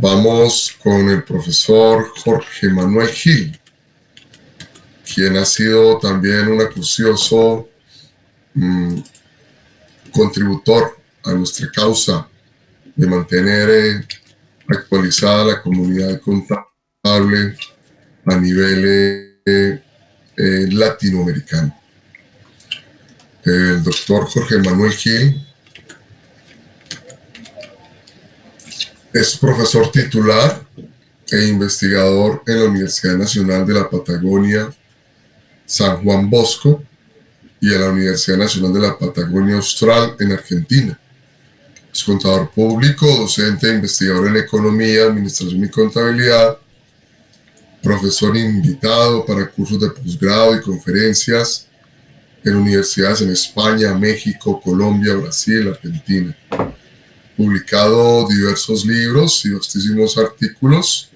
Vamos con el profesor Jorge Manuel Gil, quien ha sido también un acucioso contributor a nuestra causa de mantener actualizada la comunidad contable a nivel latinoamericano. El doctor Jorge Manuel Gil es profesor titular e investigador en la Universidad Nacional de la Patagonia San Juan Bosco y en la Universidad Nacional de la Patagonia Austral en Argentina. Es contador público, docente e investigador en economía, administración y contabilidad, profesor invitado para cursos de posgrado y conferencias en universidades en España, México, Colombia, Brasil, Argentina. Publicado diversos libros y vastísimos artículos.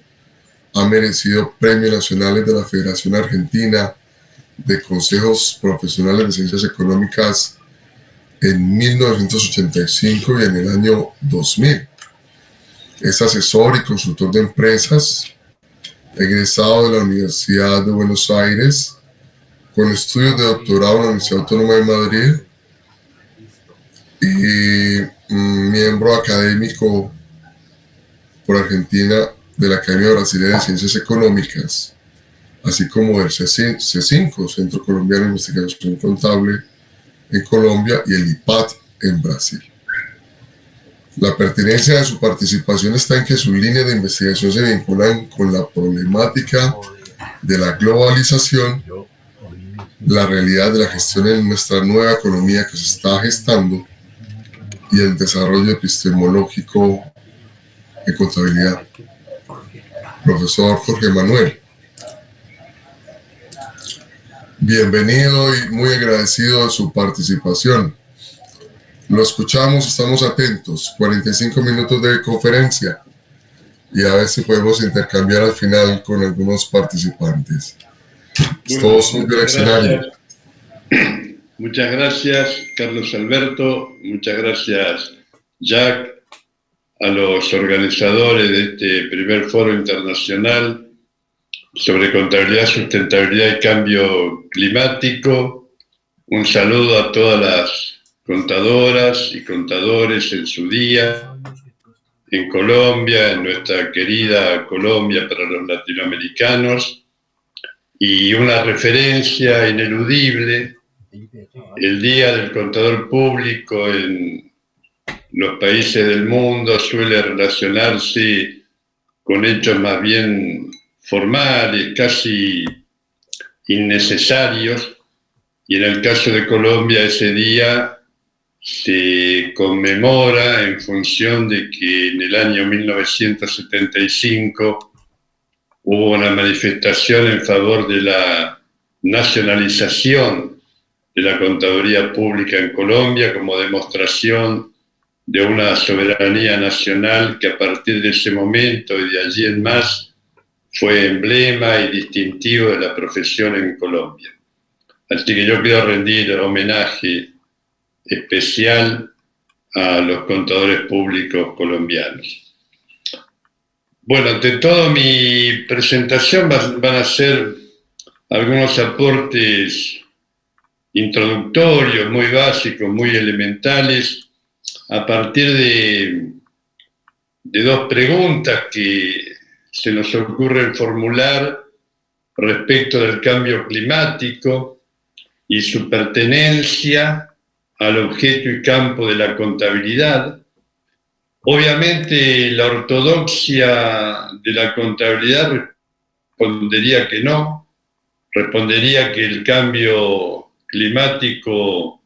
Ha merecido premios nacionales de la Federación Argentina de Consejos Profesionales de Ciencias Económicas en 1985 y en el año 2000. Es asesor y consultor de empresas, egresado de la Universidad de Buenos Aires, con estudios de doctorado en la Universidad Autónoma de Madrid y miembro académico por Argentina de la Academia Brasileña de Ciencias Económicas, así como del C5, Centro Colombiano de Investigación Contable en Colombia, y el IPAT en Brasil. La pertinencia de su participación está en que sus líneas de investigación se vinculan con la problemática de la globalización, la realidad de la gestión en nuestra nueva economía que se está gestando y el desarrollo epistemológico en contabilidad. Profesor Jorge Manuel, bienvenido y muy agradecido de su participación. Lo escuchamos, estamos atentos. 45 minutos de conferencia y a ver si podemos intercambiar al final con algunos participantes. Es todo suyo el escenario. Muchas gracias, Carlos Alberto. Muchas gracias, Jack, a los organizadores de este primer foro internacional sobre contabilidad, sustentabilidad y cambio climático. Un saludo a todas las contadoras y contadores en su día, en Colombia, en nuestra querida Colombia para los latinoamericanos, y una referencia ineludible: el Día del Contador Público en los países del mundo suele relacionarse con hechos más bien formales, casi innecesarios, y en el caso de Colombia ese día se conmemora en función de que en el año 1975 hubo una manifestación en favor de la nacionalización de la contaduría pública en Colombia como demostración de una soberanía nacional que a partir de ese momento y de allí en más fue emblema y distintivo de la profesión en Colombia. Así que yo quiero rendir homenaje especial a los contadores públicos colombianos. Bueno, ante todo mi presentación van a ser algunos aportes introductorios, muy básicos, muy elementales, a partir de dos preguntas que se nos ocurren formular respecto del cambio climático y su pertenencia al objeto y campo de la contabilidad. Obviamente la ortodoxia de la contabilidad respondería que no, respondería que el cambio climático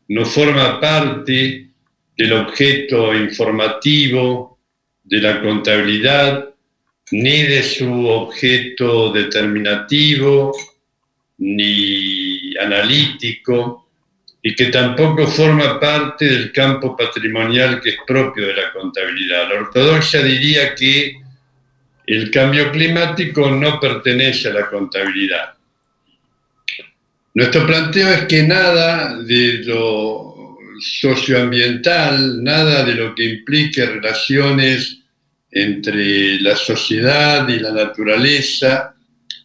no forma parte del objeto informativo de la contabilidad, ni de su objeto determinativo, ni analítico, y que tampoco forma parte del campo patrimonial que es propio de la contabilidad. La ortodoxia diría que el cambio climático no pertenece a la contabilidad. Nuestro planteo es que nada de lo socioambiental, nada de lo que implique relaciones entre la sociedad y la naturaleza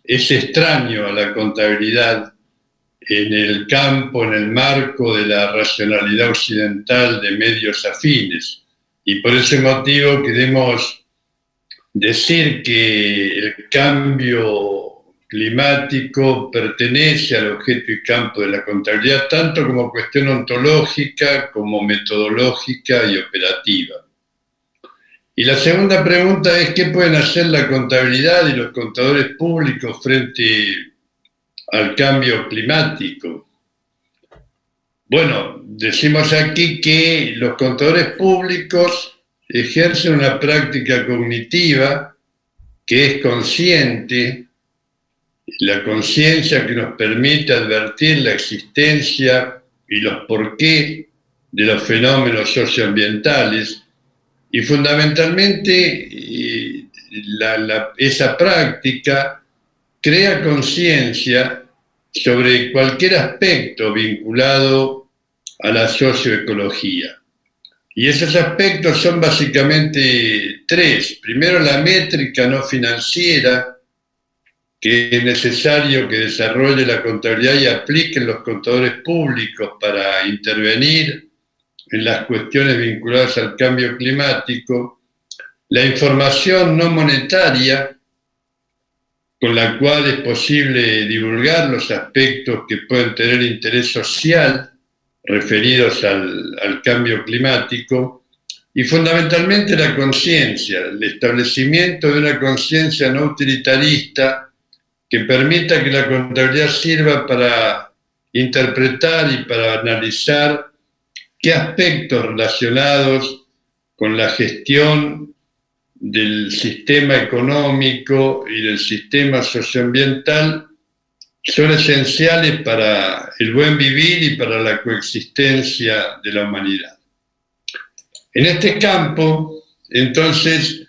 es extraño a la contabilidad en el campo, en el marco de la racionalidad occidental de medios afines. Y por ese motivo queremos decir que el cambio climático pertenece al objeto y campo de la contabilidad, tanto como cuestión ontológica, como metodológica y operativa. Y la segunda pregunta es: ¿qué pueden hacer la contabilidad y los contadores públicos frente al cambio climático? Bueno, decimos aquí que los contadores públicos ejercen una práctica cognitiva que es consciente, la conciencia que nos permite advertir la existencia y los porqué de los fenómenos socioambientales, y fundamentalmente esa práctica crea conciencia sobre cualquier aspecto vinculado a la socioecología. Y esos aspectos son básicamente tres. Primero, la métrica no financiera, que es necesario que desarrolle la contabilidad y apliquen los contadores públicos para intervenir en las cuestiones vinculadas al cambio climático. La información no monetaria, con la cual es posible divulgar los aspectos que pueden tener interés social referidos al cambio climático, y fundamentalmente la conciencia, el establecimiento de una conciencia no utilitarista que permita que la contabilidad sirva para interpretar y para analizar qué aspectos relacionados con la gestión del sistema económico y del sistema socioambiental son esenciales para el buen vivir y para la coexistencia de la humanidad. En este campo, entonces,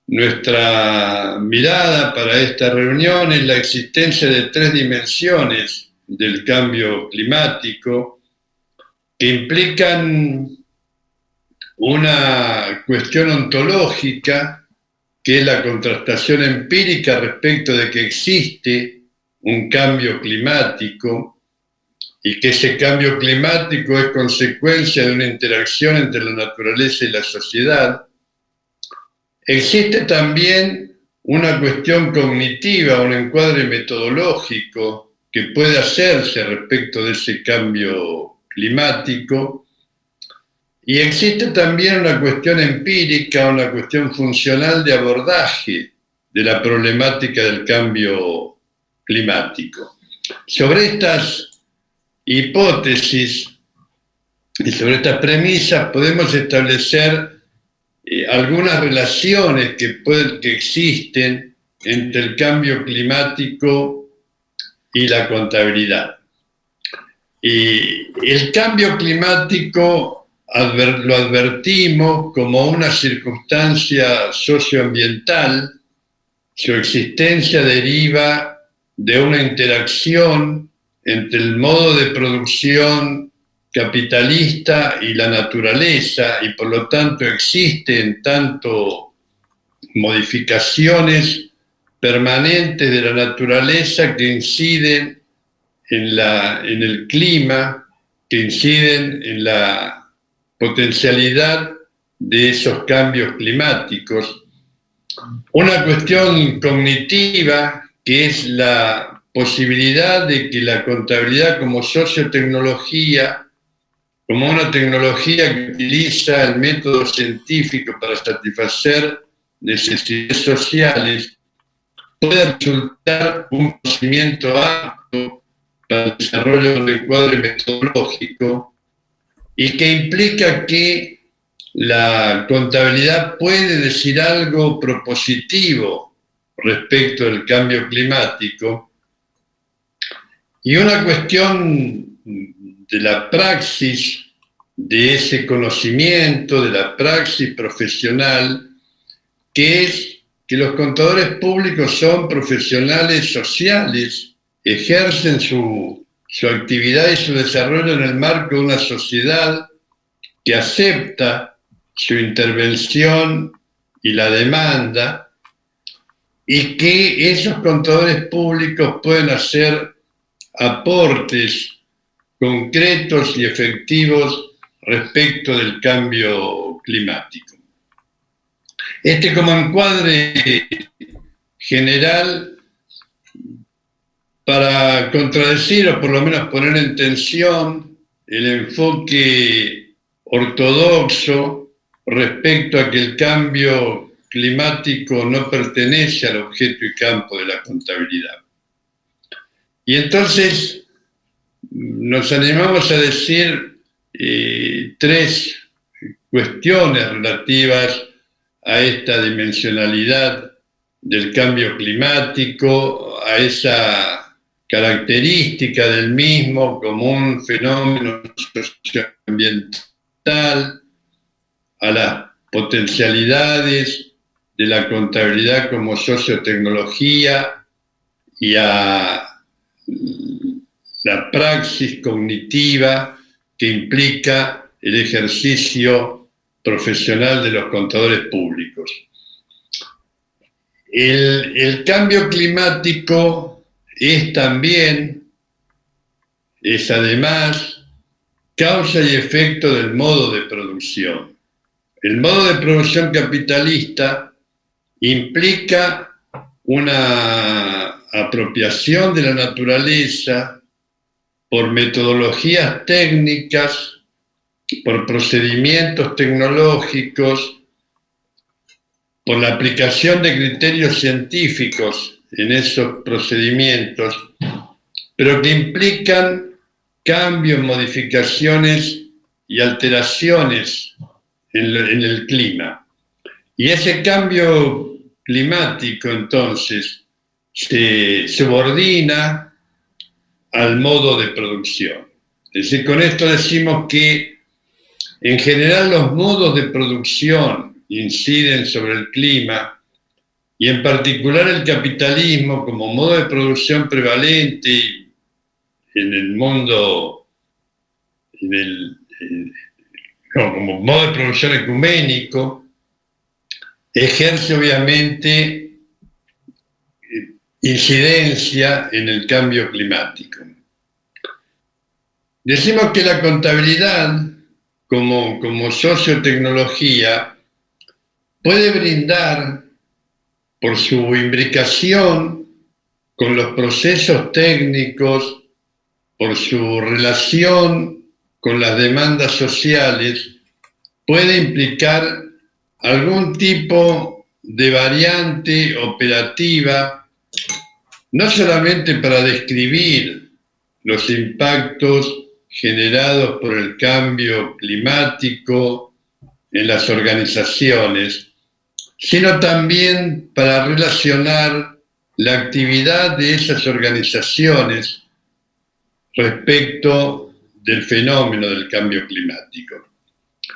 nuestra mirada para esta reunión es la existencia de tres dimensiones del cambio climático que implican una cuestión ontológica, que es la contrastación empírica respecto de que existe un cambio climático y que ese cambio climático es consecuencia de una interacción entre la naturaleza y la sociedad. Existe también una cuestión cognitiva, un encuadre metodológico que puede hacerse respecto de ese cambio climático. Y existe también una cuestión empírica, una cuestión funcional de abordaje de la problemática del cambio climático. Sobre estas hipótesis y sobre estas premisas podemos establecer algunas relaciones que existen entre el cambio climático y la contabilidad. Y el cambio climático lo advertimos como una circunstancia socioambiental. Su existencia deriva de una interacción entre el modo de producción capitalista y la naturaleza, y por lo tanto existen tanto modificaciones permanentes de la naturaleza que inciden en el clima, que inciden en la potencialidad de esos cambios climáticos. Una cuestión cognitiva, que es la posibilidad de que la contabilidad como sociotecnología, como una tecnología que utiliza el método científico para satisfacer necesidades sociales, pueda resultar un conocimiento apto para el desarrollo de un encuadre metodológico, y que implica que la contabilidad puede decir algo propositivo respecto del cambio climático. Y una cuestión de la praxis, de ese conocimiento, de la praxis profesional, que es que los contadores públicos son profesionales sociales, ejercen su actividad y su desarrollo en el marco de una sociedad que acepta su intervención y la demanda, y que esos contadores públicos pueden hacer aportes concretos y efectivos respecto del cambio climático. Como encuadre general, para contradecir o por lo menos poner en tensión el enfoque ortodoxo respecto a que el cambio climático no pertenece al objeto y campo de la contabilidad. Y entonces nos animamos a decir tres cuestiones relativas a esta dimensionalidad del cambio climático, a esa característica del mismo como un fenómeno socioambiental, a las potencialidades de la contabilidad como sociotecnología y a la praxis cognitiva que implica el ejercicio profesional de los contadores públicos. El cambio climático es además causa y efecto del modo de producción. El modo de producción capitalista implica una apropiación de la naturaleza por metodologías técnicas, por procedimientos tecnológicos, por la aplicación de criterios científicos en esos procedimientos, pero que implican cambios, modificaciones y alteraciones en el clima. Y ese cambio climático, entonces, se subordina al modo de producción. Es decir, con esto decimos que en general los modos de producción inciden sobre el clima, y en particular el capitalismo como modo de producción prevalente en el mundo, como modo de producción ecuménico, ejerce obviamente incidencia en el cambio climático. Decimos que la contabilidad como sociotecnología puede brindar, por su imbricación con los procesos técnicos, por su relación con las demandas sociales, puede implicar algún tipo de variante operativa, no solamente para describir los impactos generados por el cambio climático en las organizaciones, sino también para relacionar la actividad de esas organizaciones respecto del fenómeno del cambio climático.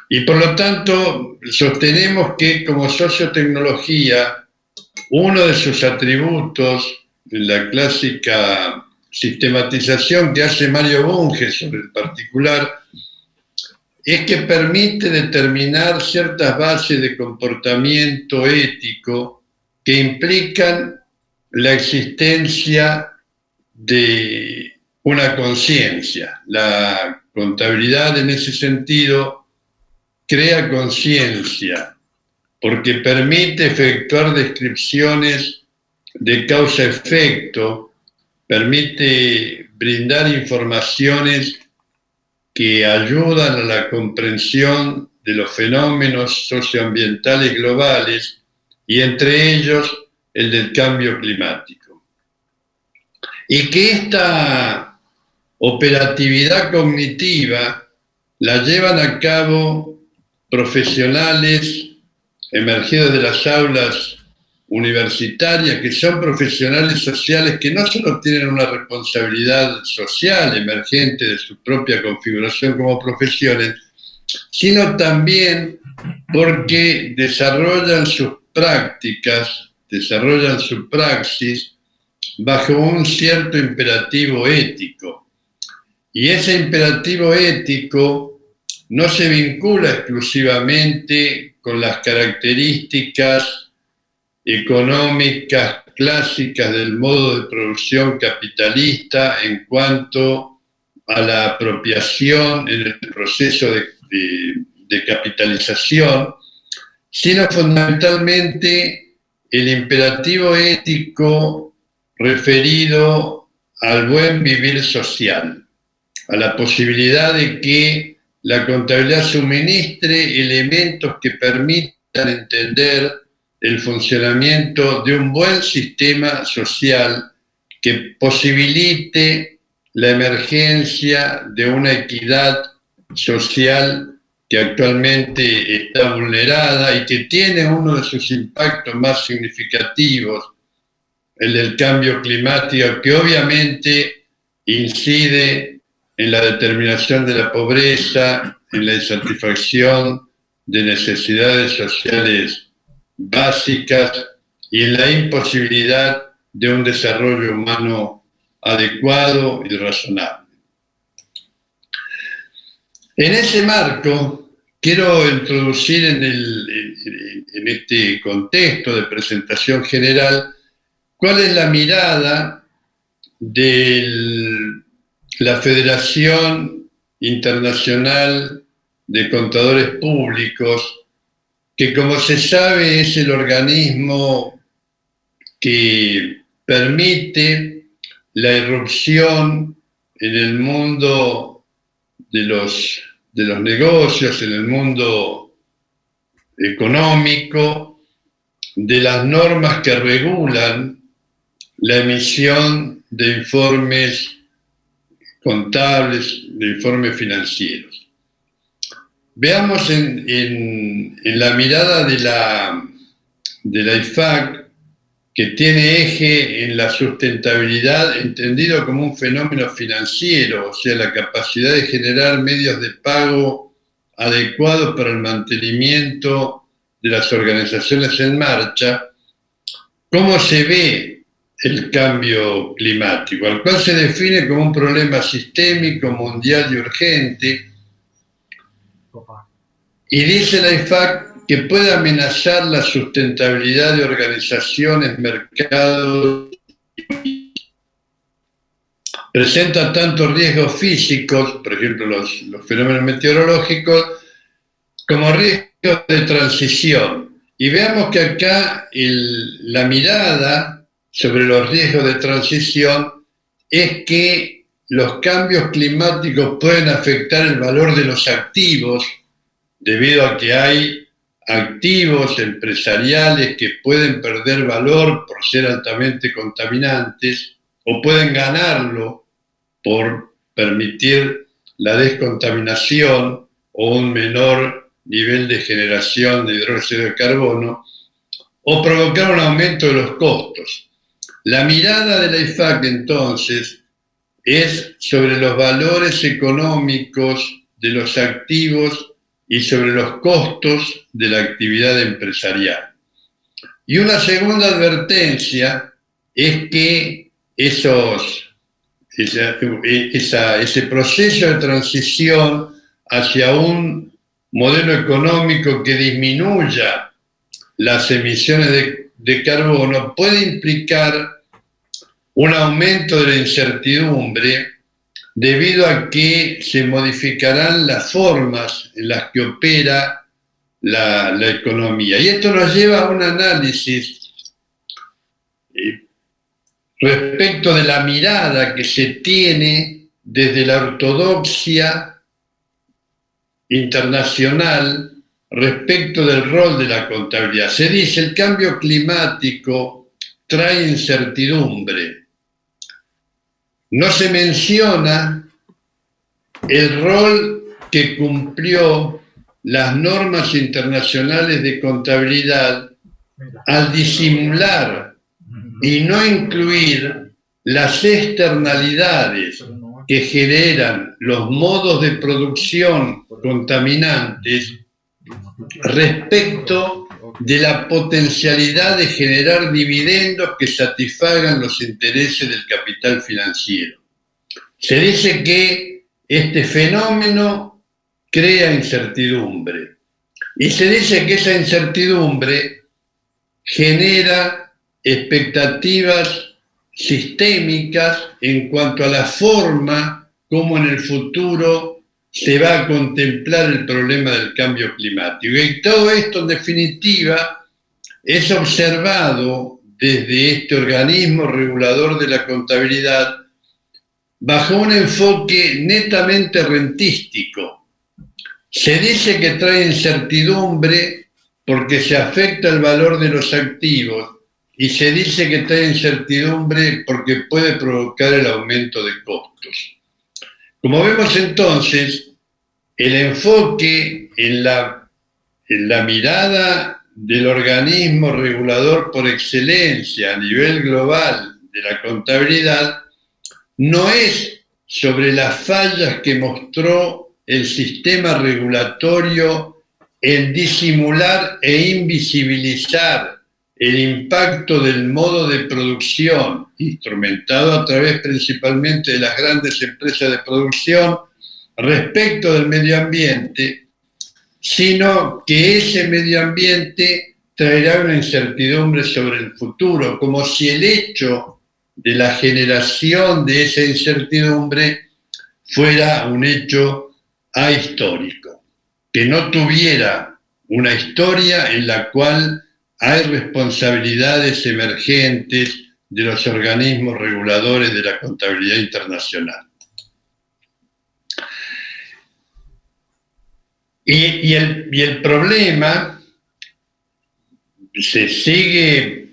Y por lo tanto, sostenemos que como sociotecnología, uno de sus atributos, en la clásica sistematización que hace Mario Bunge sobre el particular, es que permite determinar ciertas bases de comportamiento ético que implican la existencia de una conciencia. La contabilidad en ese sentido crea conciencia porque permite efectuar descripciones de causa-efecto, permite brindar informaciones que ayudan a la comprensión de los fenómenos socioambientales globales y entre ellos el del cambio climático. Y que esta operatividad cognitiva la llevan a cabo profesionales emergidos de las aulas universitarias, que son profesionales sociales que no solo tienen una responsabilidad social emergente de su propia configuración como profesiones, sino también porque desarrollan sus prácticas, desarrollan su praxis bajo un cierto imperativo ético. Y ese imperativo ético no se vincula exclusivamente con las características económicas clásicas del modo de producción capitalista en cuanto a la apropiación en el proceso de capitalización, sino fundamentalmente el imperativo ético referido al buen vivir social, a la posibilidad de que la contabilidad suministre elementos que permitan entender el funcionamiento de un buen sistema social que posibilite la emergencia de una equidad social que actualmente está vulnerada y que tiene uno de sus impactos más significativos, el del cambio climático, que obviamente incide en la determinación de la pobreza, en la insatisfacción de necesidades sociales básicas y en la imposibilidad de un desarrollo humano adecuado y razonable. En ese marco, quiero introducir en este contexto de presentación general cuál es la mirada de la Federación Internacional de Contadores Públicos, que, como se sabe, es el organismo que permite la irrupción en el mundo de los negocios, en el mundo económico, de las normas que regulan la emisión de informes contables, de informes financieros. Veamos en la mirada de la IFAC, que tiene eje en la sustentabilidad, entendido como un fenómeno financiero, o sea, la capacidad de generar medios de pago adecuados para el mantenimiento de las organizaciones en marcha. ¿Cómo se ve el cambio climático, al cual se define como un problema sistémico, mundial y urgente? Y dice la IFAC que puede amenazar la sustentabilidad de organizaciones, mercados. Presenta tanto riesgos físicos, por ejemplo los fenómenos meteorológicos, como riesgos de transición. Y veamos que acá la mirada sobre los riesgos de transición es que los cambios climáticos pueden afectar el valor de los activos, debido a que hay activos empresariales que pueden perder valor por ser altamente contaminantes o pueden ganarlo por permitir la descontaminación o un menor nivel de generación de dióxido de carbono o provocar un aumento de los costos. La mirada de la IFAC entonces es sobre los valores económicos de los activos y sobre los costos de la actividad empresarial. Y una segunda advertencia es que ese proceso de transición hacia un modelo económico que disminuya las emisiones de carbono puede implicar un aumento de la incertidumbre, debido a que se modificarán las formas en las que opera la economía. Y esto nos lleva a un análisis respecto de la mirada que se tiene desde la ortodoxia internacional respecto del rol de la contabilidad. Se dice, el cambio climático trae incertidumbre. No se menciona el rol que cumplió las normas internacionales de contabilidad al disimular y no incluir las externalidades que generan los modos de producción contaminantes respecto de la potencialidad de generar dividendos que satisfagan los intereses del capital financiero. Se dice que este fenómeno crea incertidumbre. Y se dice que esa incertidumbre genera expectativas sistémicas en cuanto a la forma como en el futuro se va a contemplar el problema del cambio climático. Y todo esto, en definitiva, es observado desde este organismo regulador de la contabilidad bajo un enfoque netamente rentístico. Se dice que trae incertidumbre porque se afecta el valor de los activos y se dice que trae incertidumbre porque puede provocar el aumento de costos. Como vemos entonces, el enfoque en la mirada del organismo regulador por excelencia a nivel global de la contabilidad no es sobre las fallas que mostró el sistema regulatorio en disimular e invisibilizar el impacto del modo de producción, instrumentado a través principalmente de las grandes empresas de producción, respecto del medio ambiente, sino que ese medio ambiente traerá una incertidumbre sobre el futuro, como si el hecho de la generación de esa incertidumbre fuera un hecho ahistórico, que no tuviera una historia en la cual hay responsabilidades emergentes de los organismos reguladores de la contabilidad internacional. Y el problema se sigue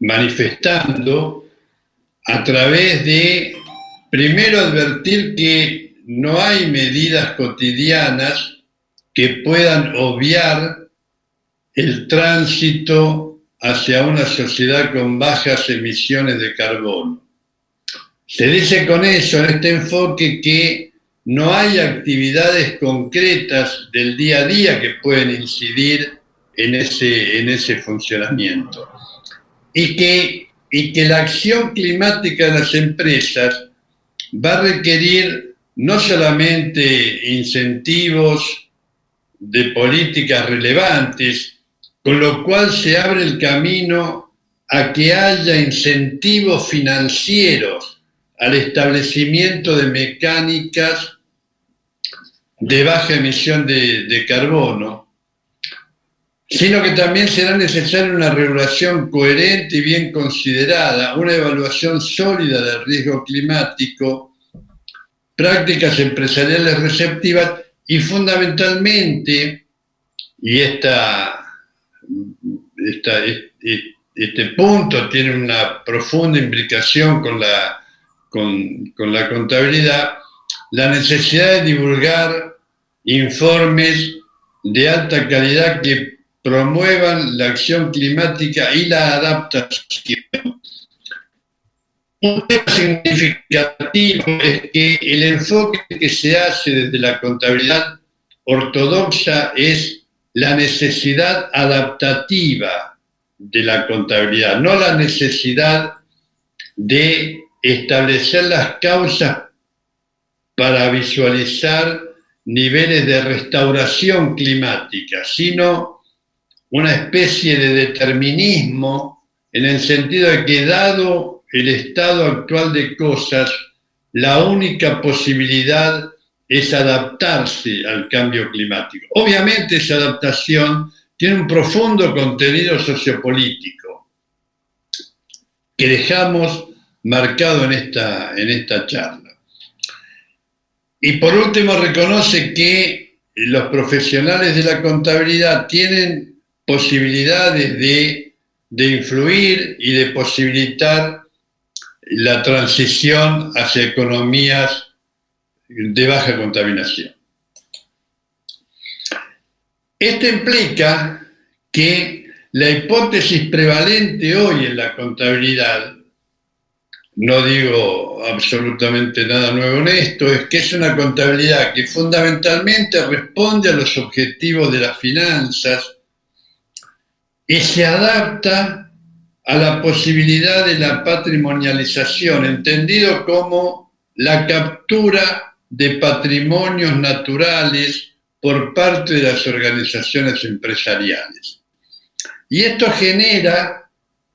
manifestando a través de, primero, advertir que no hay medidas cotidianas que puedan obviar el tránsito hacia una sociedad con bajas emisiones de carbono. Se dice con eso, en este enfoque, que no hay actividades concretas del día a día que pueden incidir en ese funcionamiento. Y que la acción climática de las empresas va a requerir no solamente incentivos de políticas relevantes, con lo cual se abre el camino a que haya incentivos financieros al establecimiento de mecánicas de baja emisión de carbono, sino que también será necesaria una regulación coherente y bien considerada, una evaluación sólida del riesgo climático, prácticas empresariales receptivas y fundamentalmente, y este punto tiene una profunda implicación con la contabilidad, la necesidad de divulgar informes de alta calidad que promuevan la acción climática y la adaptación. Un tema significativo es que el enfoque que se hace desde la contabilidad ortodoxa es la necesidad adaptativa de la contabilidad, no la necesidad de establecer las causas para visualizar niveles de restauración climática, sino una especie de determinismo en el sentido de que, dado el estado actual de cosas, la única posibilidad es adaptarse al cambio climático. Obviamente esa adaptación tiene un profundo contenido sociopolítico que dejamos marcado en esta charla. Y por último reconoce que los profesionales de la contabilidad tienen posibilidades de influir y de posibilitar la transición hacia economías de baja contaminación. Esto implica que la hipótesis prevalente hoy en la contabilidad, no digo absolutamente nada nuevo en esto, es que es una contabilidad que fundamentalmente responde a los objetivos de las finanzas y se adapta a la posibilidad de la patrimonialización, entendido como la captura de patrimonios naturales por parte de las organizaciones empresariales. Y esto genera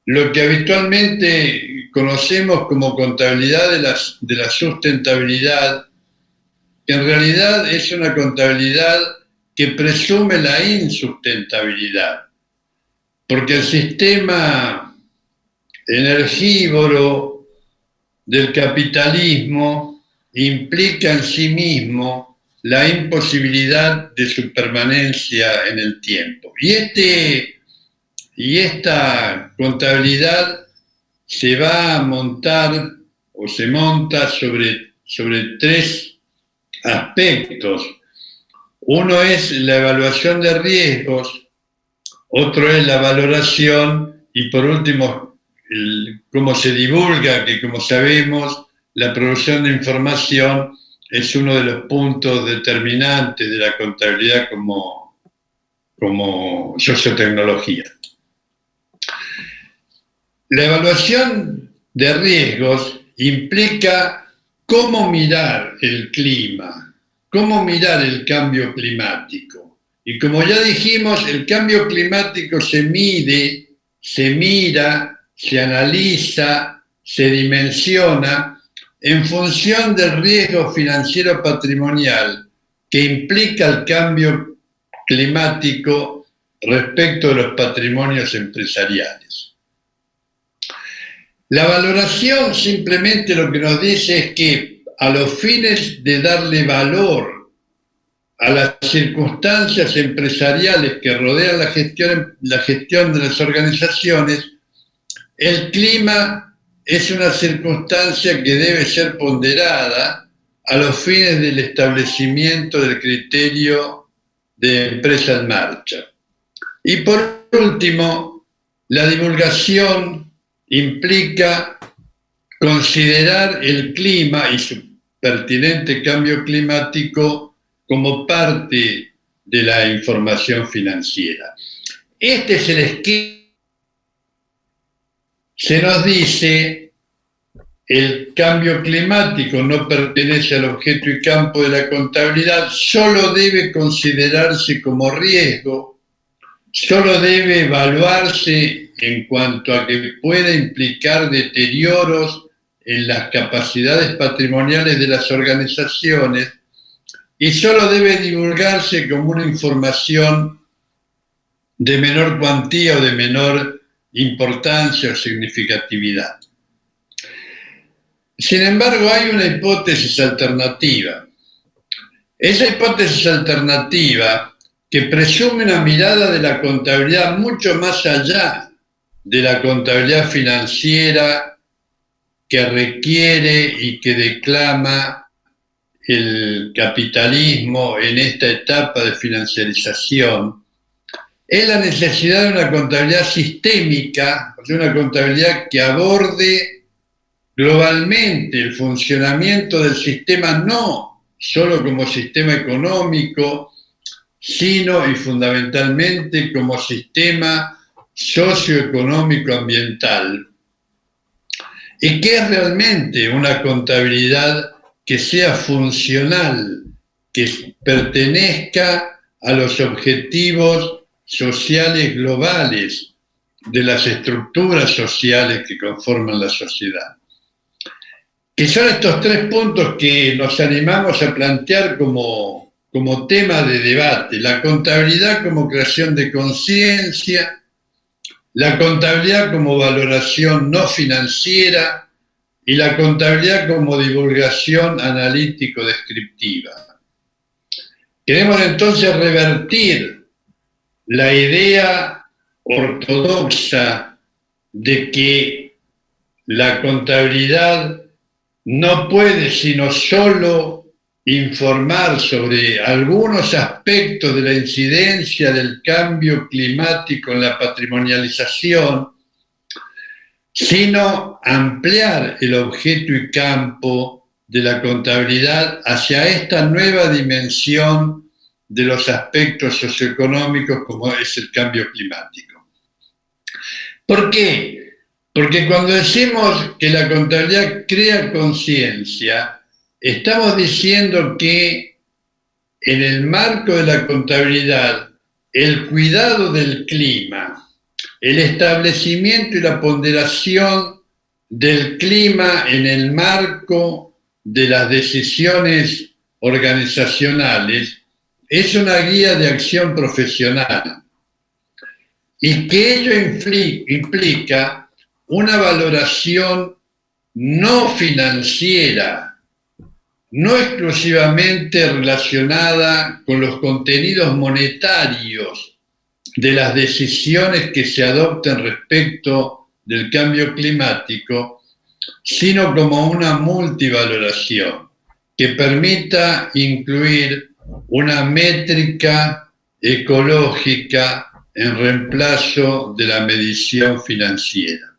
lo que habitualmente conocemos como contabilidad de la sustentabilidad, que en realidad es una contabilidad que presume la insustentabilidad, porque el sistema energívoro del capitalismo implica en sí mismo la imposibilidad de su permanencia en el tiempo. Y esta contabilidad se va a montar o se monta sobre tres aspectos. Uno es la evaluación de riesgos, otro es la valoración y por último cómo se divulga, que como sabemos la producción de información es uno de los puntos determinantes de la contabilidad como sociotecnología. La evaluación de riesgos implica cómo mirar el clima, cómo mirar el cambio climático. Y como ya dijimos, el cambio climático se mide, se mira, se analiza, se dimensiona en función del riesgo financiero patrimonial que implica el cambio climático respecto de los patrimonios empresariales. La valoración simplemente lo que nos dice es que a los fines de darle valor a las circunstancias empresariales que rodean la gestión de las organizaciones, el clima es una circunstancia que debe ser ponderada a los fines del establecimiento del criterio de empresa en marcha. Y por último, la divulgación implica considerar el clima y su pertinente cambio climático como parte de la información financiera. Este es el esquema. Se nos dice el cambio climático no pertenece al objeto y campo de la contabilidad, solo debe considerarse como riesgo, solo debe evaluarse en cuanto a que pueda implicar deterioros en las capacidades patrimoniales de las organizaciones y solo debe divulgarse como una información de menor cuantía o de menor importancia o significatividad. Sin embargo, hay una hipótesis alternativa. Esa hipótesis alternativa que presume una mirada de la contabilidad mucho más allá de la contabilidad financiera que requiere y que declama el capitalismo en esta etapa de financiarización, es la necesidad de una contabilidad sistémica, de una contabilidad que aborde globalmente el funcionamiento del sistema, no solo como sistema económico, sino y fundamentalmente como sistema socioeconómico ambiental, y que es realmente una contabilidad que sea funcional, que pertenezca a los objetivos sociales globales de las estructuras sociales que conforman la sociedad. Que son estos tres puntos que nos animamos a plantear como tema de debate: la contabilidad como creación de conciencia, la contabilidad como valoración no financiera y la contabilidad como divulgación analítico-descriptiva. Queremos entonces revertir la idea ortodoxa de que la contabilidad no puede sino solo informar sobre algunos aspectos de la incidencia del cambio climático en la patrimonialización, sino ampliar el objeto y campo de la contabilidad hacia esta nueva dimensión de los aspectos socioeconómicos como es el cambio climático. ¿Por qué? Porque cuando decimos que la contabilidad crea conciencia, estamos diciendo que en el marco de la contabilidad, el cuidado del clima, el establecimiento y la ponderación del clima en el marco de las decisiones organizacionales es una guía de acción profesional y que ello implica una valoración no financiera, no exclusivamente relacionada con los contenidos monetarios de las decisiones que se adopten respecto del cambio climático, sino como una multivaloración que permita incluir una métrica ecológica en reemplazo de la medición financiera.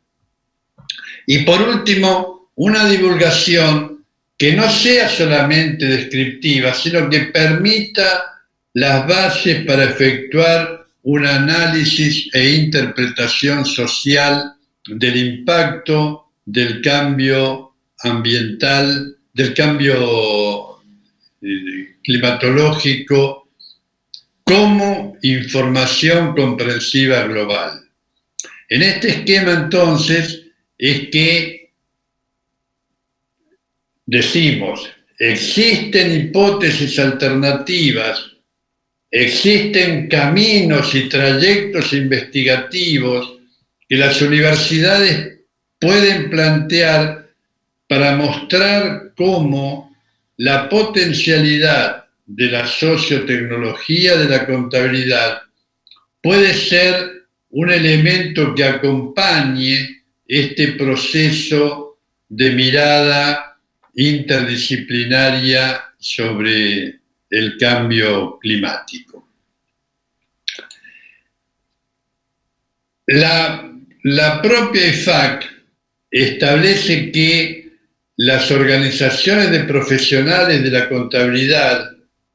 Y por último, una divulgación que no sea solamente descriptiva, sino que permita las bases para efectuar un análisis e interpretación social del impacto del cambio ambiental, del cambio climatológico, como información comprensiva global. En este esquema, entonces, es que decimos, existen hipótesis alternativas, existen caminos y trayectos investigativos que las universidades pueden plantear para mostrar cómo la potencialidad de la sociotecnología de la contabilidad puede ser un elemento que acompañe este proceso de mirada interdisciplinaria sobre el cambio climático. La propia IFAC establece que las organizaciones de profesionales de la contabilidad,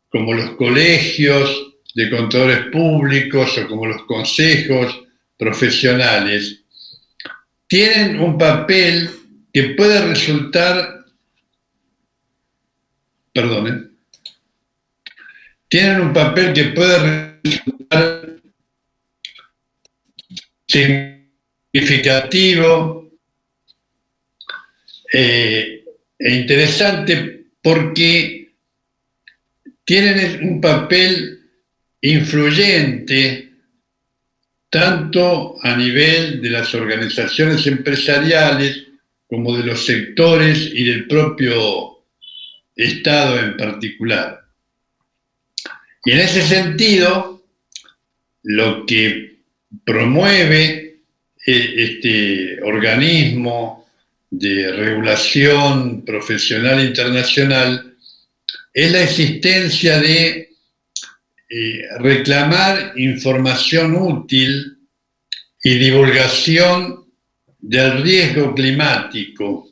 como los colegios de contadores públicos o como los consejos profesionales, tienen un papel que puede resultar, tienen un papel que puede resultar significativo e interesante porque tienen un papel influyente tanto a nivel de las organizaciones empresariales como de los sectores y del propio Estado en particular. Y en ese sentido, lo que promueve este organismo de regulación profesional internacional es la existencia de reclamar información útil y divulgación del riesgo climático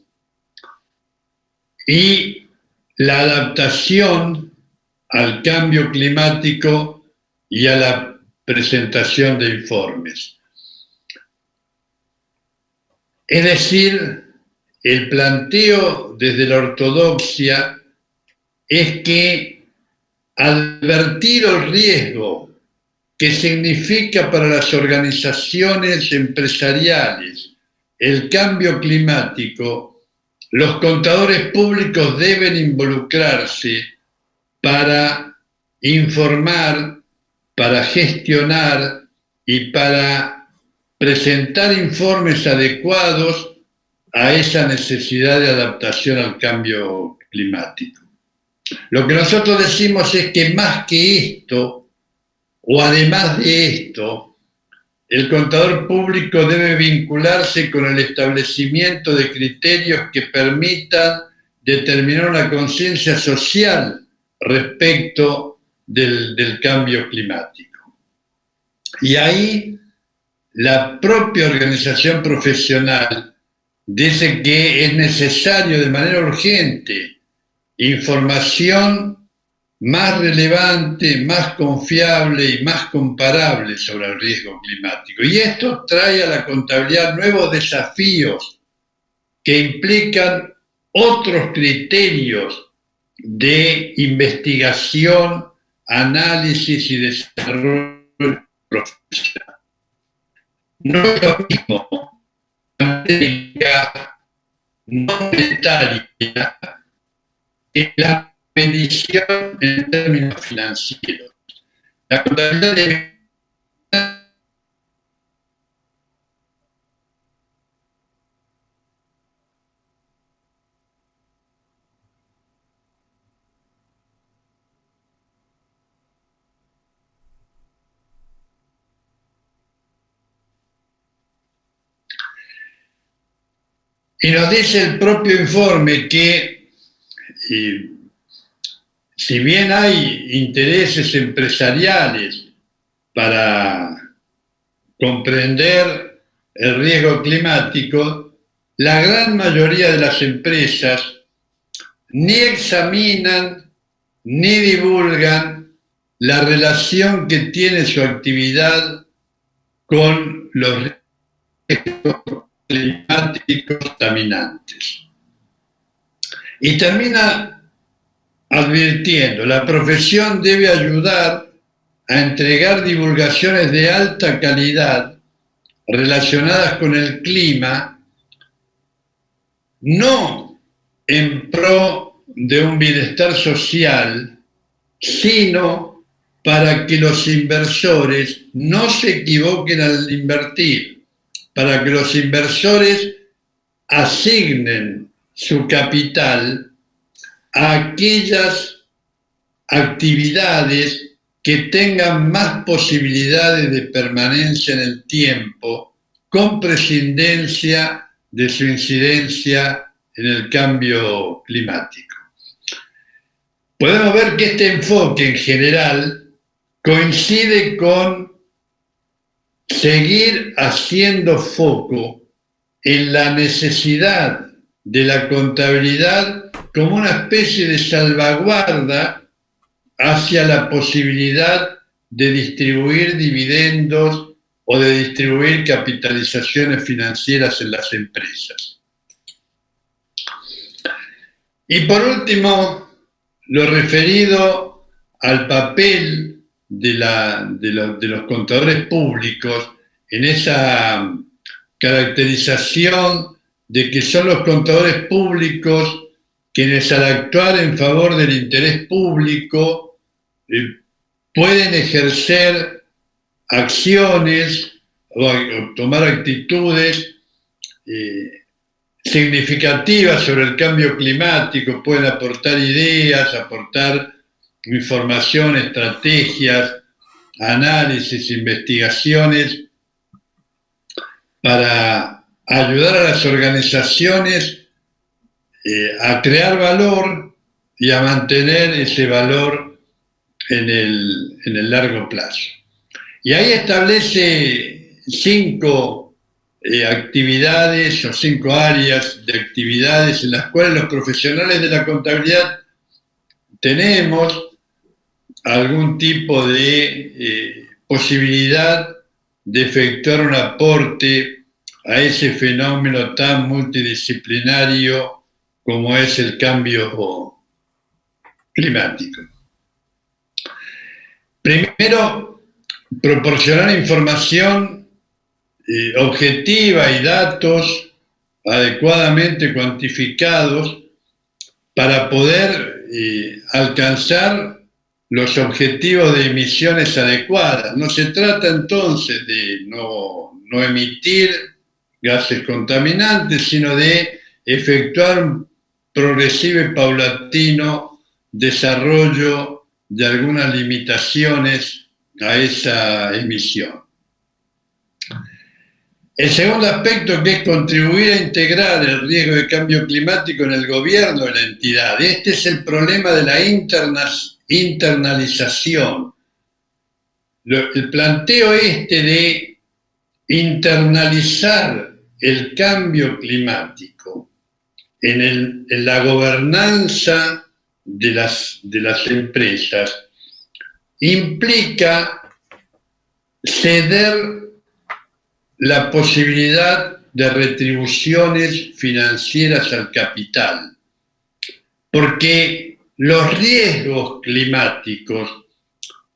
y la adaptación al cambio climático y a la presentación de informes. Es decir, el planteo desde la ortodoxia es que advertir el riesgo que significa para las organizaciones empresariales el cambio climático, los contadores públicos deben involucrarse para informar, para gestionar y para presentar informes adecuados a esa necesidad de adaptación al cambio climático. Lo que nosotros decimos es que más que esto, o además de esto, el contador público debe vincularse con el establecimiento de criterios que permitan determinar una conciencia social respecto del cambio climático. Y ahí la propia organización profesional dice que es necesario de manera urgente información más relevante, más confiable y más comparable sobre el riesgo climático. Y esto trae a la contabilidad nuevos desafíos que implican otros criterios de investigación análisis y desarrollo profesional. No es lo mismo la técnica monetaria que la medición en términos financieros. La contabilidad de y nos dice el propio informe que si bien hay intereses empresariales para comprender el riesgo climático, la gran mayoría de las empresas ni examinan ni divulgan la relación que tiene su actividad con los riesgos climáticos contaminantes. Y termina advirtiendo, la profesión debe ayudar a entregar divulgaciones de alta calidad relacionadas con el clima, no en pro de un bienestar social, sino para que los inversores no se equivoquen al invertir, para que los inversores asignen su capital a aquellas actividades que tengan más posibilidades de permanencia en el tiempo, con prescindencia de su incidencia en el cambio climático. Podemos ver que este enfoque en general coincide con seguir haciendo foco en la necesidad de la contabilidad como una especie de salvaguarda hacia la posibilidad de distribuir dividendos o de distribuir capitalizaciones financieras en las empresas. Y por último, lo referido al papel de los contadores públicos en esa caracterización de que son los contadores públicos quienes al actuar en favor del interés público pueden ejercer acciones o tomar actitudes significativas sobre el cambio climático, pueden aportar ideas, aportar información, estrategias, análisis, investigaciones para ayudar a las organizaciones a crear valor y a mantener ese valor en el largo plazo. Y ahí establece 5 actividades o 5 áreas de actividades en las cuales los profesionales de la contabilidad tenemos algún tipo de posibilidad de efectuar un aporte a ese fenómeno tan multidisciplinario como es el cambio climático. Primero, proporcionar información objetiva y datos adecuadamente cuantificados para poder alcanzar los objetivos de emisiones adecuadas. No se trata entonces de no emitir gases contaminantes, sino de efectuar un progresivo y paulatino desarrollo de algunas limitaciones a esa emisión. El segundo aspecto, que es contribuir a integrar el riesgo de cambio climático en el gobierno de la entidad. Este es el problema de la internalización. El planteo de internalizar el cambio climático en la gobernanza de las empresas implica ceder la posibilidad de retribuciones financieras al capital, porque los riesgos climáticos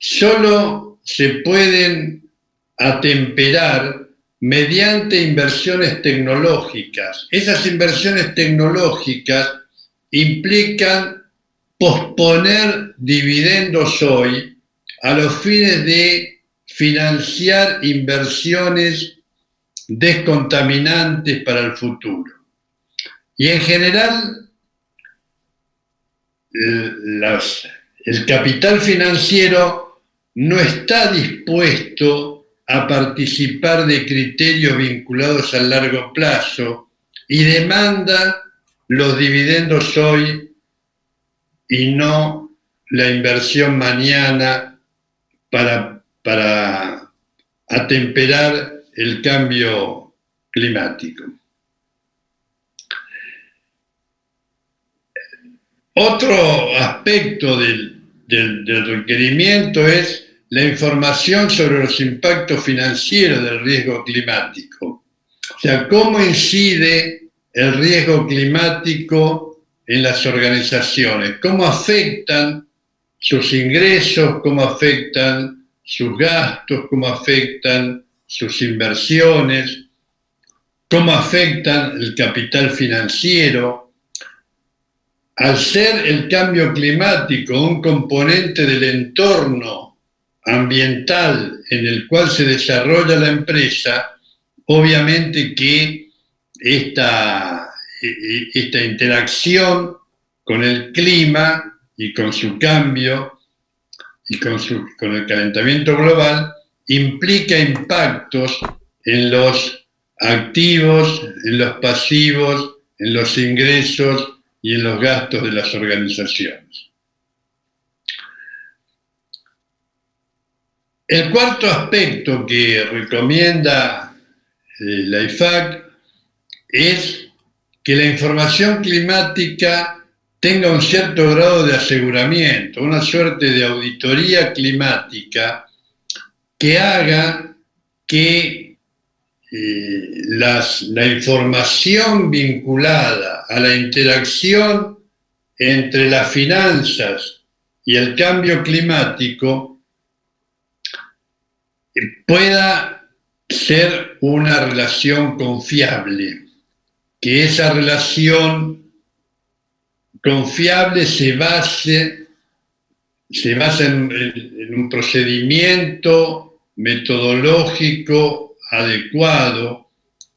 solo se pueden atemperar mediante inversiones tecnológicas. Esas inversiones tecnológicas implican posponer dividendos hoy a los fines de financiar inversiones descontaminantes para el futuro. Y en general, el capital financiero no está dispuesto a participar de criterios vinculados al largo plazo y demanda los dividendos hoy y no la inversión mañana para atemperar el cambio climático. Otro aspecto del requerimiento es la información sobre los impactos financieros del riesgo climático. O sea, cómo incide el riesgo climático en las organizaciones, cómo afectan sus ingresos, cómo afectan sus gastos, cómo afectan sus inversiones, cómo afectan el capital financiero. Al ser el cambio climático un componente del entorno ambiental en el cual se desarrolla la empresa, obviamente que esta interacción con el clima y con su cambio y con el calentamiento global implica impactos en los activos, en los pasivos, en los ingresos y en los gastos de las organizaciones. El cuarto aspecto que recomienda la IFAC es que la información climática tenga un cierto grado de aseguramiento, una suerte de auditoría climática que haga que la información vinculada a la interacción entre las finanzas y el cambio climático pueda ser una relación confiable, que esa relación confiable se base en un procedimiento metodológico adecuado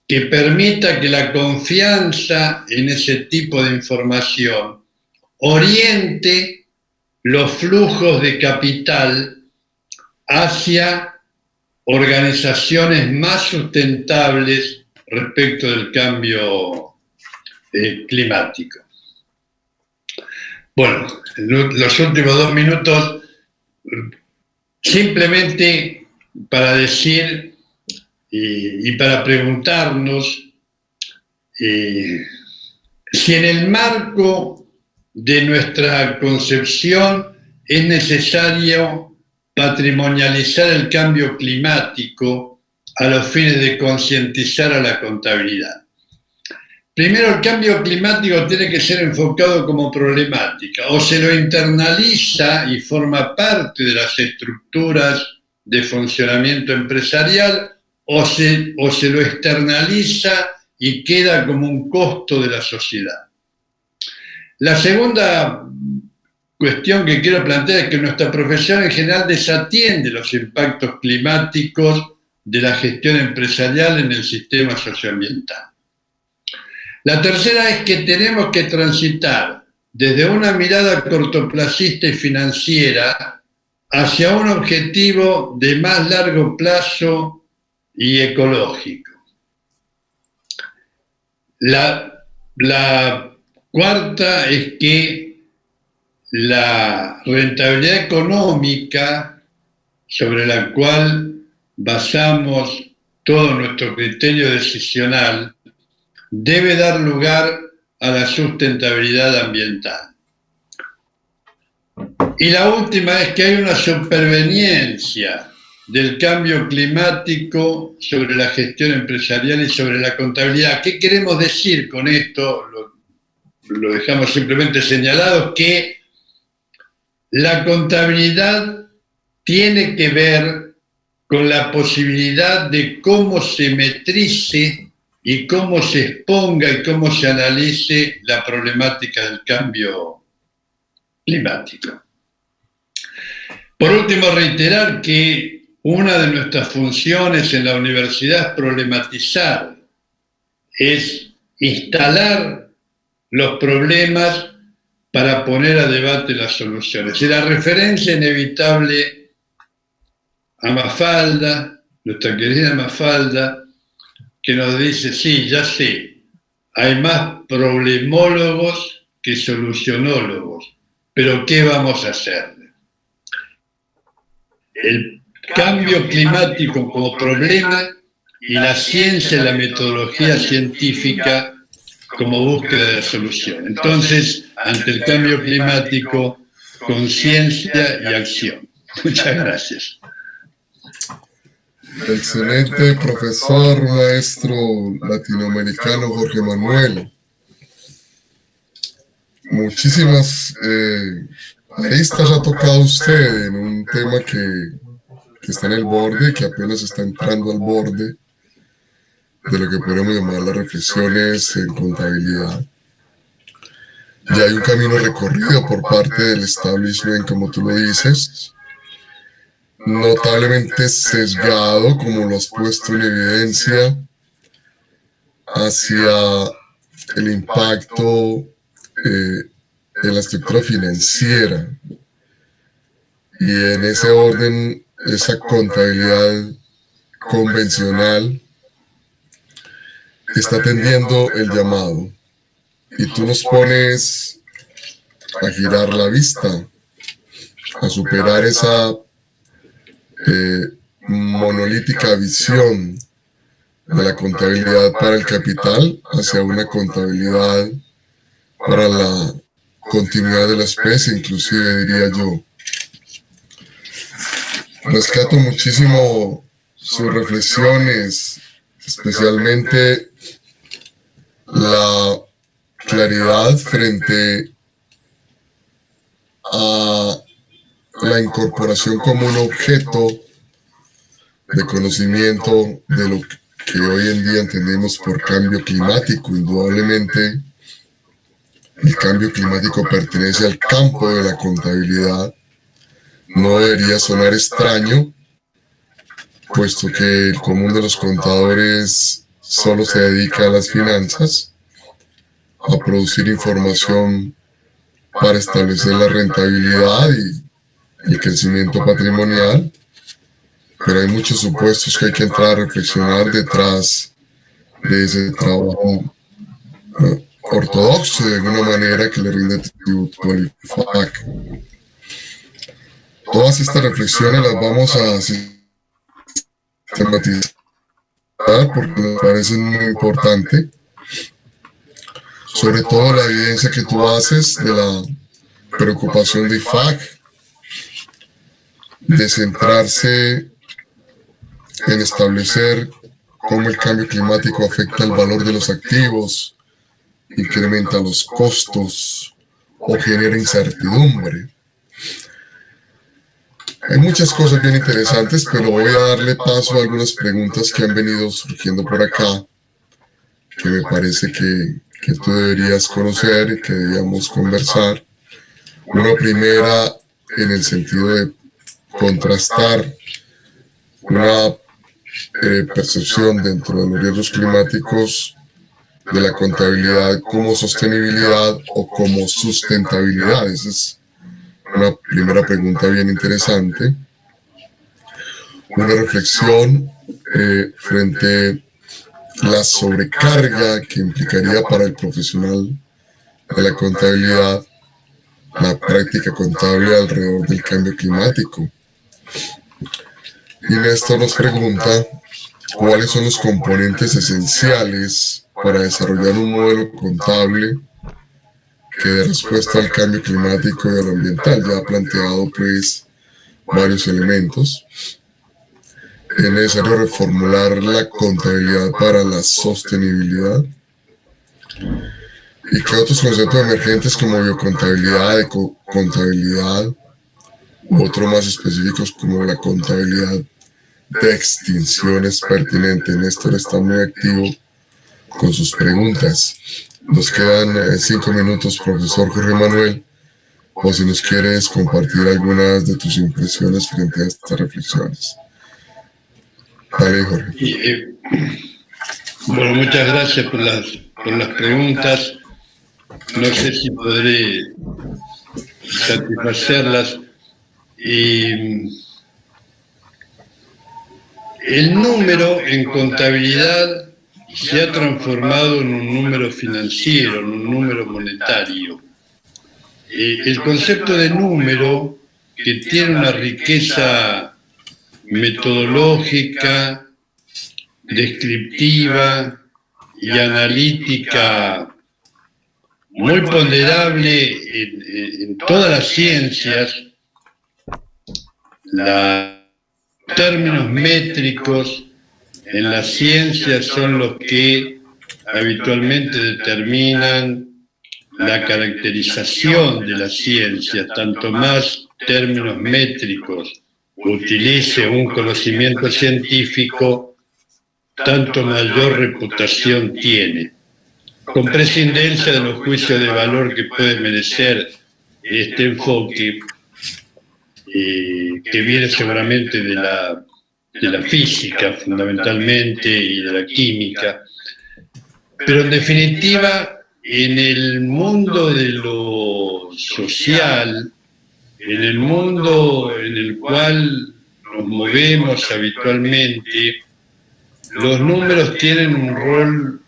que permita que la confianza en ese tipo de información oriente los flujos de capital hacia organizaciones más sustentables respecto del cambio climático. Bueno, en los últimos 2 minutos, simplemente para decir y para preguntarnos si en el marco de nuestra concepción es necesario patrimonializar el cambio climático a los fines de concientizar a la contabilidad. Primero, el cambio climático tiene que ser enfocado como problemática, o se lo internaliza y forma parte de las estructuras de funcionamiento empresarial, o se lo externaliza y queda como un costo de la sociedad. La segunda cuestión que quiero plantear es que nuestra profesión en general desatiende los impactos climáticos de la gestión empresarial en el sistema socioambiental. La tercera es que tenemos que transitar desde una mirada cortoplacista y financiera hacia un objetivo de más largo plazo y ecológico. La cuarta es que la rentabilidad económica sobre la cual basamos todo nuestro criterio decisional debe dar lugar a la sustentabilidad ambiental. Y la última es que hay una superveniencia del cambio climático sobre la gestión empresarial y sobre la contabilidad. ¿Qué queremos decir con esto? Lo dejamos simplemente señalado, que la contabilidad tiene que ver con la posibilidad de cómo se metrice y cómo se exponga y cómo se analice la problemática del cambio climático. Por último, reiterar que una de nuestras funciones en la universidad es problematizar, es instalar los problemas para poner a debate las soluciones. Y la referencia inevitable a Mafalda, nuestra querida Mafalda, que nos dice, sí, ya sé, hay más problemólogos que solucionólogos, pero ¿qué vamos a hacer? El cambio climático como problema y la ciencia y la metodología científica como búsqueda de solución. Entonces, ante el cambio climático, conciencia y acción. Muchas gracias. Excelente, profesor, maestro latinoamericano Jorge Manuel. Muchísimas aristas ha tocado usted en un tema que está en el borde, que apenas está entrando al borde de lo que podemos llamar las reflexiones en contabilidad. Ya hay un camino recorrido por parte del establishment, como tú lo dices, notablemente sesgado, como lo has puesto en evidencia, hacia el impacto en la estructura financiera. Y en ese orden, esa contabilidad convencional está atendiendo el llamado. Y tú nos pones a girar la vista, a superar esa monolítica visión de la contabilidad para el capital hacia una contabilidad para la continuidad de la especie, inclusive diría yo. Rescato muchísimo sus reflexiones, especialmente la claridad frente a la incorporación como un objeto de conocimiento de lo que hoy en día entendemos por cambio climático. Indudablemente, el cambio climático pertenece al campo de la contabilidad. No debería sonar extraño, puesto que el común de los contadores solo se dedica a las finanzas, a producir información para establecer la rentabilidad y el crecimiento patrimonial, pero hay muchos supuestos que hay que entrar a reflexionar detrás de ese trabajo ortodoxo, de alguna manera, que le rinde tributo al IFAC. Todas estas reflexiones las vamos a sistematizar porque me parece muy importante, sobre todo la evidencia que tú haces de la preocupación de IFAC de centrarse en establecer cómo el cambio climático afecta el valor de los activos, incrementa los costos o genera incertidumbre. Hay muchas cosas bien interesantes, pero voy a darle paso a algunas preguntas que han venido surgiendo por acá, que me parece que tú deberías conocer y que deberíamos conversar. Una primera en el sentido de contrastar una percepción dentro de los riesgos climáticos de la contabilidad como sostenibilidad o como sustentabilidad. Esa es una primera pregunta bien interesante. Una reflexión frente a la sobrecarga que implicaría para el profesional de la contabilidad la práctica contable alrededor del cambio climático. Y Néstor nos pregunta cuáles son los componentes esenciales para desarrollar un modelo contable que dé respuesta al cambio climático y al ambiental. Ya ha planteado pues varios elementos. Es necesario reformular la contabilidad para la sostenibilidad. ¿Y qué otros conceptos emergentes como biocontabilidad, ecocontabilidad u otros más específicos como la contabilidad de extinciones pertinente. Néstor está muy activo con sus preguntas. Nos quedan 5 minutos, profesor Jorge Manuel, o si nos quieres compartir algunas de tus impresiones frente a estas reflexiones. Dale, Jorge. Bueno, muchas gracias por las preguntas. No sé si podré satisfacerlas. El número en contabilidad se ha transformado en un número financiero, en un número monetario. El concepto de número, que tiene una riqueza metodológica, descriptiva y analítica muy ponderable en todas las ciencias, los términos métricos en las ciencias son los que habitualmente determinan la caracterización de la ciencia. Tanto más términos métricos utilice un conocimiento científico, tanto mayor reputación tiene, con prescindencia de los juicios de valor que puede merecer este enfoque, que viene seguramente de la física fundamentalmente y de la química. Pero en definitiva, en el mundo de lo social, en el mundo en el cual nos movemos habitualmente, los números tienen un rol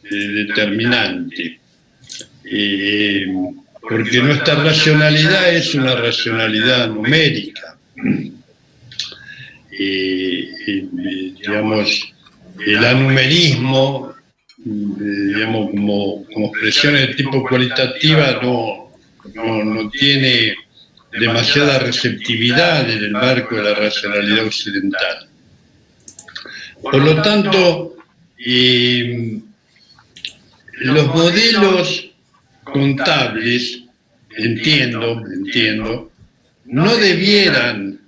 determinante, porque nuestra racionalidad es una racionalidad numérica. Digamos, el anumerismo, digamos, como expresiones de tipo cualitativa, no tiene demasiada receptividad en el marco de la racionalidad occidental. Por lo tanto, los modelos contables, entiendo, no debieran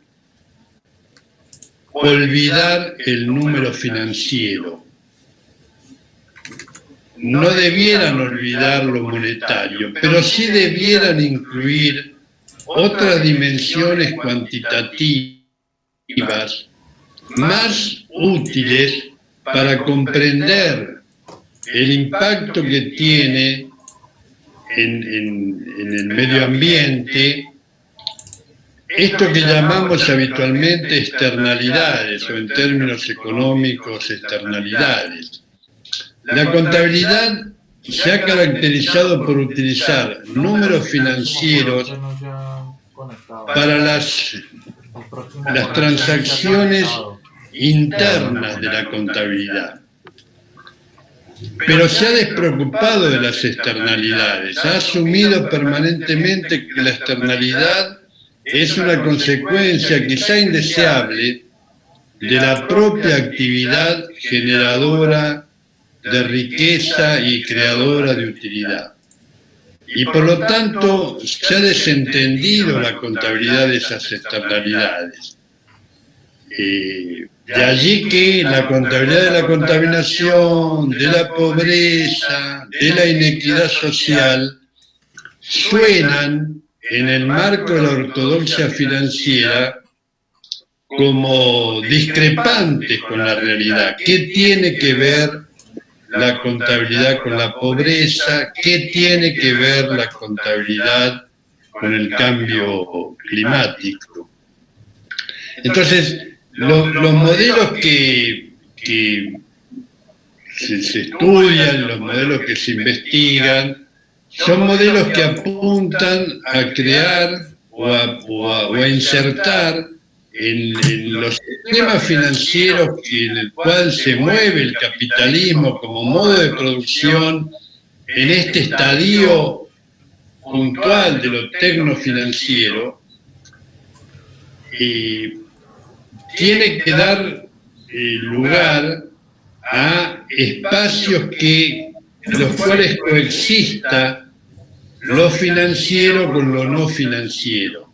olvidar el número financiero, no debieran olvidar lo monetario, pero sí debieran incluir otras dimensiones cuantitativas más útiles para comprender el impacto que tiene en el medio ambiente esto que llamamos habitualmente externalidades, o en términos económicos, externalidades. La contabilidad se ha caracterizado por utilizar números financieros para las transacciones internas de la contabilidad. Pero se ha despreocupado de las externalidades, ha asumido permanentemente que la externalidad es una consecuencia quizá indeseable de la propia actividad generadora de riqueza y creadora de utilidad. Y por lo tanto se ha desentendido la contabilidad de esas externalidades. De allí que la contabilidad de la contaminación, de la pobreza, de la inequidad social, suenan en el marco de la ortodoxia financiera como discrepantes con la realidad. ¿Qué tiene que ver la contabilidad con la pobreza? ¿Qué tiene que ver la contabilidad con el cambio climático? Entonces, los modelos que se estudian, los modelos que se investigan, son modelos que apuntan a crear o a insertar en los sistemas financieros en el cual se mueve el capitalismo como modo de producción, en este estadio puntual de lo tecnofinanciero, tiene que dar lugar a espacios los cuales coexista lo financiero con lo no financiero.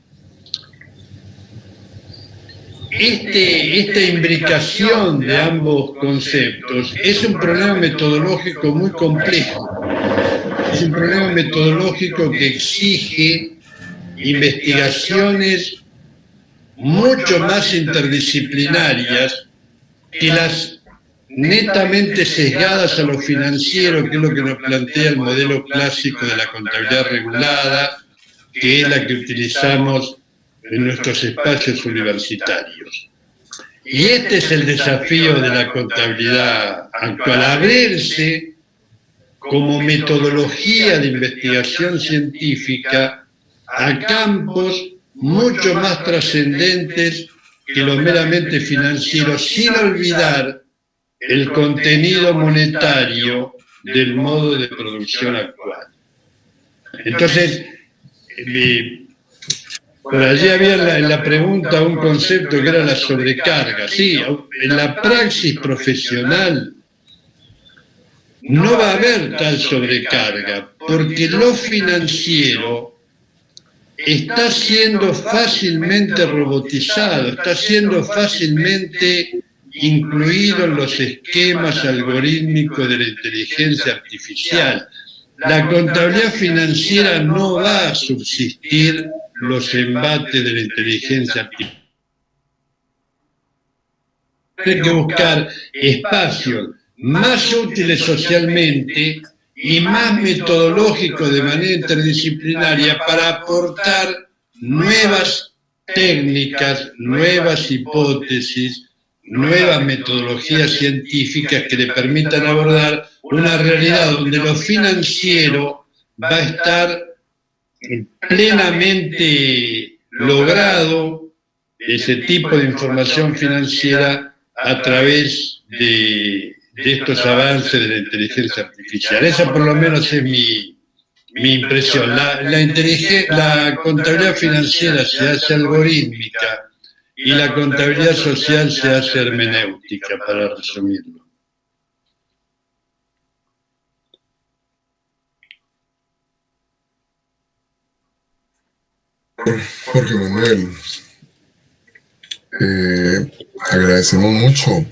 esta imbricación de ambos conceptos es un problema metodológico muy complejo. Es un problema metodológico que exige investigaciones mucho más interdisciplinarias que las netamente sesgadas a lo financiero, que es lo que nos plantea el modelo clásico de la contabilidad regulada, que es la que utilizamos en nuestros espacios universitarios. Y este es el desafío de la contabilidad actual, abrirse como metodología de investigación científica a campos mucho más trascendentes que lo meramente financiero, sin olvidar el contenido monetario del modo de producción actual. Entonces, por allí había en la pregunta un concepto que era la sobrecarga. Sí, en la praxis profesional no va a haber tal sobrecarga, porque lo financiero está siendo fácilmente robotizado, está siendo fácilmente incluido en los esquemas algorítmicos de la inteligencia artificial. La contabilidad financiera no va a subsistir los embates de la inteligencia artificial. Hay que buscar espacios más útiles socialmente y más metodológicos de manera interdisciplinaria para aportar nuevas técnicas, nuevas hipótesis, nuevas metodologías científicas que le permitan abordar una realidad donde lo financiero va a estar plenamente logrado, ese tipo de información financiera, a través de estos avances de la inteligencia artificial. Esa por lo menos es mi impresión. La contabilidad financiera se hace algorítmica y la contabilidad social se hace hermenéutica, para resumirlo. Jorge Manuel, agradecemos mucho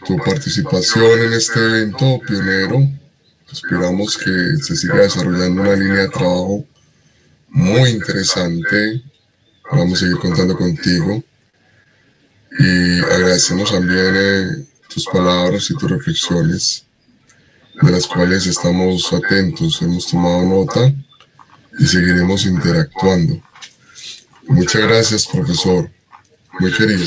tu participación en este evento pionero. Esperamos que se siga desarrollando una línea de trabajo muy interesante. Vamos a seguir contando contigo. Y agradecemos también tus palabras y tus reflexiones, de las cuales estamos atentos, hemos tomado nota y seguiremos interactuando. Muchas gracias, profesor. Muy querido.